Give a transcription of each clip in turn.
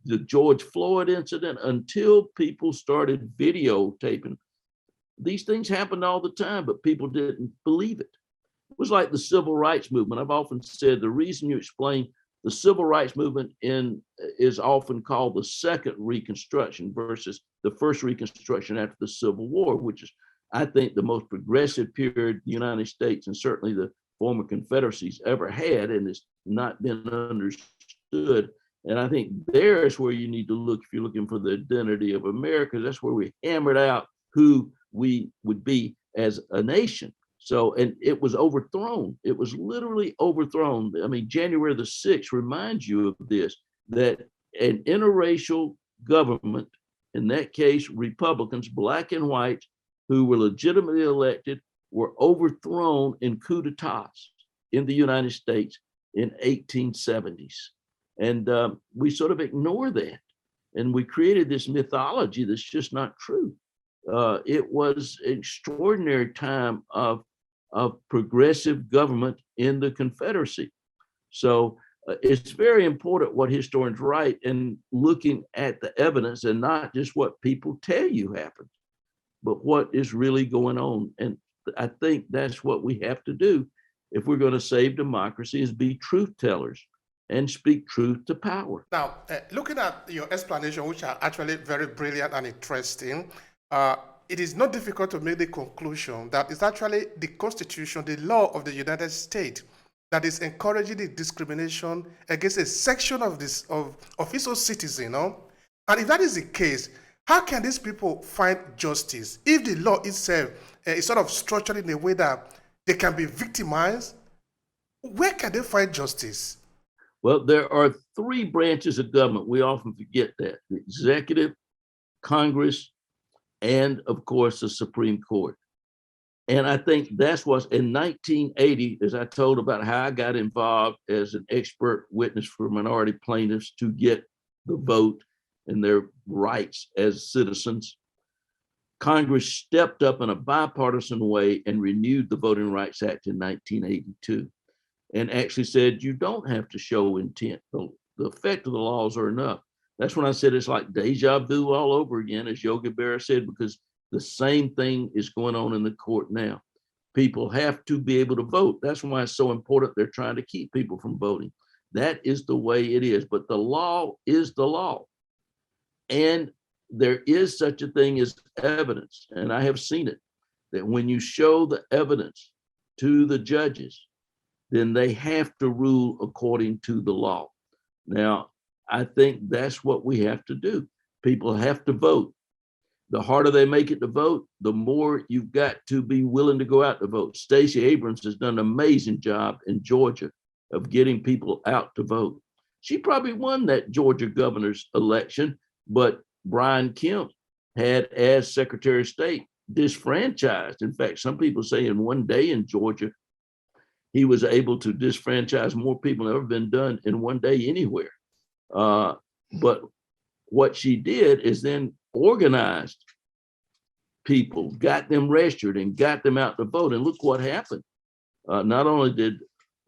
the George Floyd incident, until people started videotaping. These things happened all the time, but people didn't believe it. It was like the civil rights movement. I've often said the reason you explain the civil rights movement is often called the second Reconstruction versus the first Reconstruction after the Civil War, which is, I think, the most progressive period the United States and certainly the former Confederacies ever had, and it's not been understood. And I think there's where you need to look if you're looking for the identity of America. That's where we hammered out who we would be as a nation. So, and it was overthrown. It was literally overthrown. I mean, January the 6th reminds you of this, that an interracial government, in that case, Republicans, black and white, who were legitimately elected, were overthrown in coup d'etats in the United States in 1870s. And we sort of ignore that. And we created this mythology that's just not true. It was an extraordinary time of progressive government in the Confederacy. So it's very important what historians write and looking at the evidence and not just what people tell you happened, but what is really going on. And I think that's what we have to do if we're going to save democracy, is be truth tellers and speak truth to power. Now, looking at your explanation, which are actually very brilliant and interesting, it is not difficult to make the conclusion that it's actually the Constitution, the law of the United States, that is encouraging the discrimination against a section of its own citizens, you know? And if that is the case, how can these people find justice if the law itself is sort of structured in a way that they can be victimized? Where can they find justice? Well, there are three branches of government. We often forget that: the executive, Congress, and of course, the Supreme Court. And I think that's what's in 1980, as I told about how I got involved as an expert witness for minority plaintiffs to get the vote and their rights as citizens. Congress stepped up in a bipartisan way and renewed the Voting Rights Act in 1982 and actually said, you don't have to show intent. The effect of the laws are enough. That's when I said it's like deja vu all over again, as Yogi Berra said, because the same thing is going on in the court now. People have to be able to vote. That's why it's so important they're trying to keep people from voting. That is the way it is. But the law is the law. And there is such a thing as evidence. And I have seen it, that when you show the evidence to the judges, then they have to rule according to the law. Now, I think that's what we have to do. People have to vote. The harder they make it to vote, the more you've got to be willing to go out to vote. Stacey Abrams has done an amazing job in Georgia of getting people out to vote. She probably won that Georgia governor's election, but Brian Kemp had, as Secretary of State, disfranchised. In fact, some people say in one day in Georgia, he was able to disfranchise more people than ever been done in one day anywhere. But what she did is then organized people, got them registered and got them out to vote. And look what happened. Not only did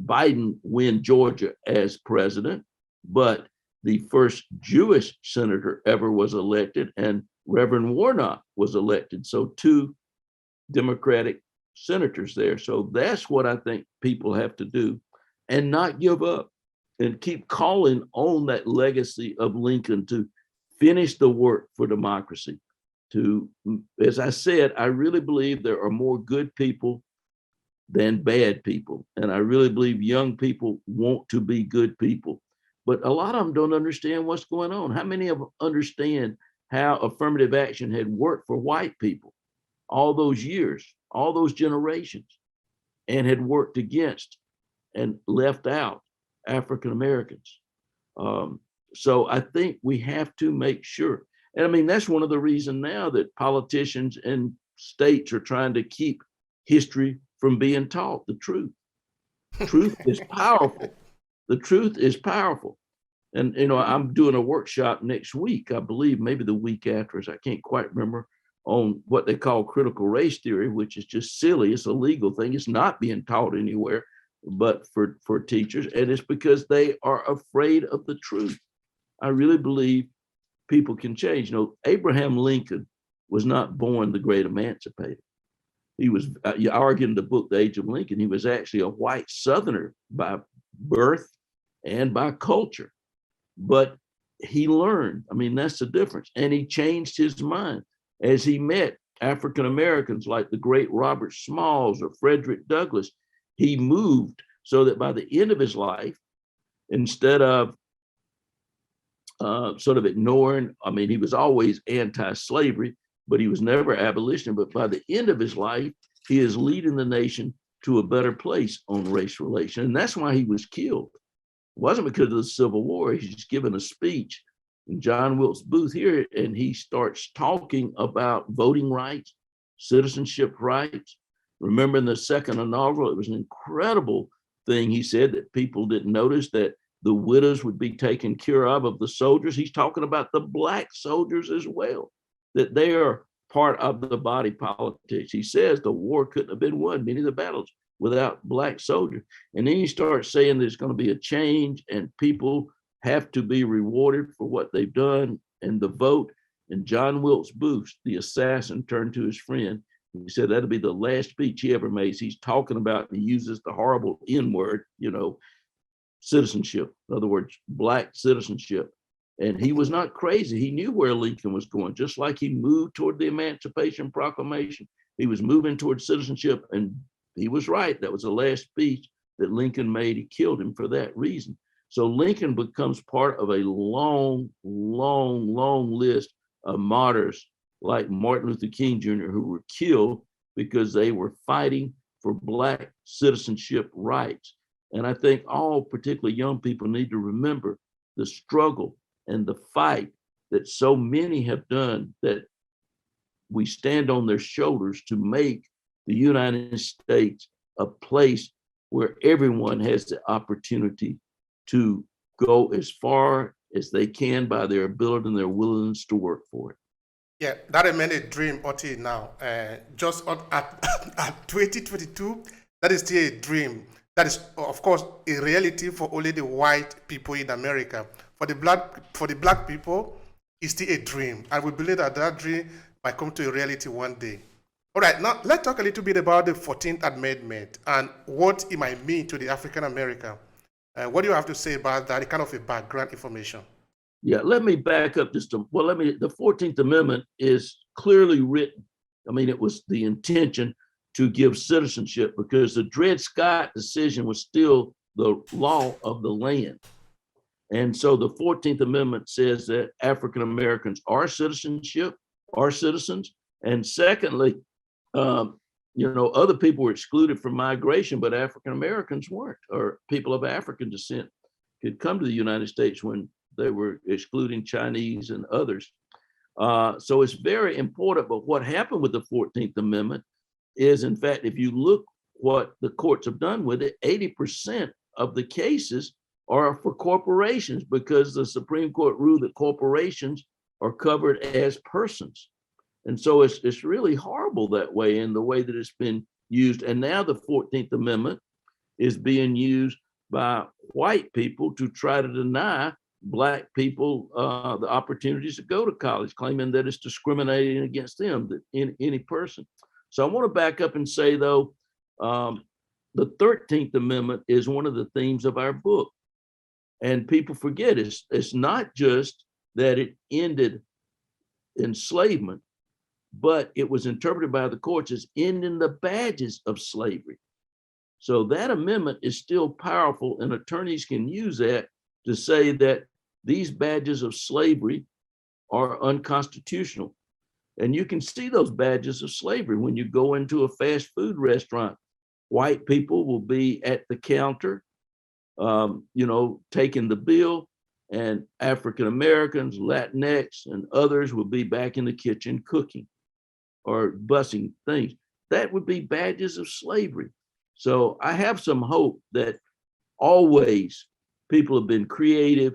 Biden win Georgia as president, but the first Jewish senator ever was elected, and Reverend Warnock was elected. So 2 Democratic senators there. So that's what I think people have to do, and not give up and keep calling on that legacy of Lincoln to finish the work for democracy. To, as I said, I really believe there are more good people than bad people. And I really believe young people want to be good people, but a lot of them don't understand what's going on. How many of them understand how affirmative action had worked for white people all those years, all those generations, and had worked against and left out African Americans? So I think we have to make sure. And I mean, that's one of the reasons now that politicians and states are trying to keep history from being taught the truth. Truth is powerful. The truth is powerful. And, you know, I'm doing a workshop next week, I believe, maybe the week after, as I can't quite remember, on what they call critical race theory, which is just silly. It's a legal thing. It's not being taught anywhere but for teachers. And it's because they are afraid of the truth. I really believe people can change. You know, Abraham Lincoln was not born the great emancipator. He was, you argue in the book, The Age of Lincoln, he was actually a white Southerner by birth and by culture. But he learned, I mean, that's the difference. And he changed his mind as he met African Americans like the great Robert Smalls or Frederick Douglass. He moved so that by the end of his life, instead of sort of ignoring, I mean, he was always anti-slavery, but he was never abolition. But by the end of his life, he is leading the nation to a better place on race relations. And that's why he was killed. It wasn't because of the Civil War. He's just given a speech in John Wilkes Booth here, and he starts talking about voting rights, citizenship rights. Remember in the second inaugural, it was an incredible thing he said that people didn't notice, that the widows would be taken care of the soldiers. He's talking about the Black soldiers as well, that they are part of the body politics. He says the war couldn't have been won, many of the battles, without Black soldiers. And then he starts saying there's going to be a change and people have to be rewarded for what they've done and the vote. And John Wilkes Booth, the assassin, turned to his friend. He said that'll be the last speech he ever makes. He's talking about, he uses the horrible N word, you know, citizenship. In other words, Black citizenship. And he was not crazy. He knew where Lincoln was going, just like he moved toward the Emancipation Proclamation. He was moving toward citizenship, and he was right. That was the last speech that Lincoln made. He killed him for that reason. So Lincoln becomes part of a long, long, long list of martyrs like Martin Luther King Jr., who were killed because they were fighting for Black citizenship rights. And I think all particularly young people need to remember the struggle and the fight that so many have done, that we stand on their shoulders to make the United States a place where everyone has the opportunity to go as far as they can by their ability and their willingness to work for it. Yeah, that remains a dream until now. Just at 2022, that is still a dream. That is, of course, a reality for only the white people in America. For the black people, it's still a dream. And we believe that that dream might come to a reality one day. All right, now let's talk a little bit about the 14th Amendment and what it might mean to the African American. What do you have to say about that, kind of a background information? Yeah, let me back up just the 14th Amendment is clearly written. I mean, it was the intention to give citizenship because the Dred Scott decision was still the law of the land. And so the 14th Amendment says that African Americans are citizens. And secondly, other people were excluded from migration, but African Americans weren't, or people of African descent could come to the United States when they were excluding Chinese and others. So it's very important. But what happened with the 14th Amendment is, in fact, if you look what the courts have done with it, 80% of the cases are for corporations because the Supreme Court ruled that corporations are covered as persons. And so it's really horrible that way in the way that it's been used. And now the 14th Amendment is being used by white people to try to deny Black people the opportunities to go to college, claiming that it's discriminating against them, that in any person. So I want to back up and say, though, the 13th Amendment is one of the themes of our book. And people forget it's not just that it ended enslavement, but it was interpreted by the courts as ending the badges of slavery. So that amendment is still powerful, and attorneys can use that to say that these badges of slavery are unconstitutional. And you can see those badges of slavery when you go into a fast food restaurant. White people will be at the counter, taking the bill, and African Americans, Latinx, and others will be back in the kitchen cooking or bussing things. That would be badges of slavery. So I have some hope that always people have been creative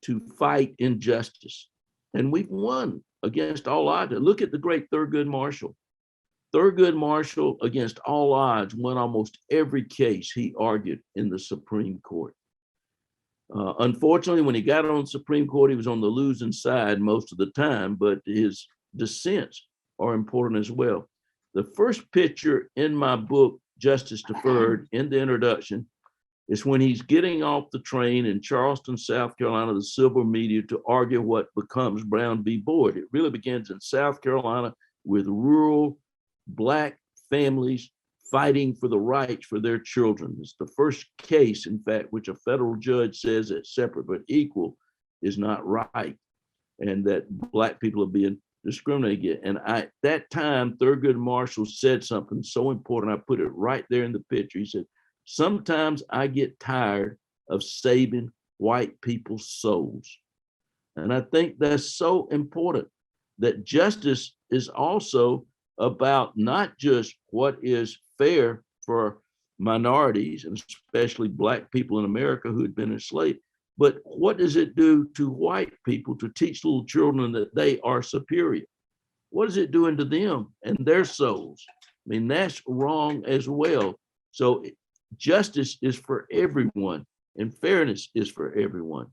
to fight injustice. And we've won against all odds. Look at the great Thurgood Marshall. Thurgood Marshall, against all odds, won almost every case he argued in the Supreme Court. Unfortunately, when he got on the Supreme Court, he was on the losing side most of the time, but his dissents are important as well. The first picture in my book, Justice Deferred, in the introduction, is when he's getting off the train in Charleston, South Carolina, the civil media, to argue what becomes Brown v. Board. It really begins in South Carolina with rural Black families fighting for the rights for their children. It's the first case, in fact, which a federal judge says that separate but equal is not right, and that Black people are being discriminated against. And at that time, Thurgood Marshall said something so important. I put it right there in the picture. He said, "Sometimes I get tired of saving white people's souls." And I think that's so important, that justice is also about not just what is fair for minorities, and especially Black people in America who had been enslaved, but what does it do to white people to teach little children that they are superior? What is it doing to them and their souls? I mean, that's wrong as well. So justice is for everyone and fairness is for everyone.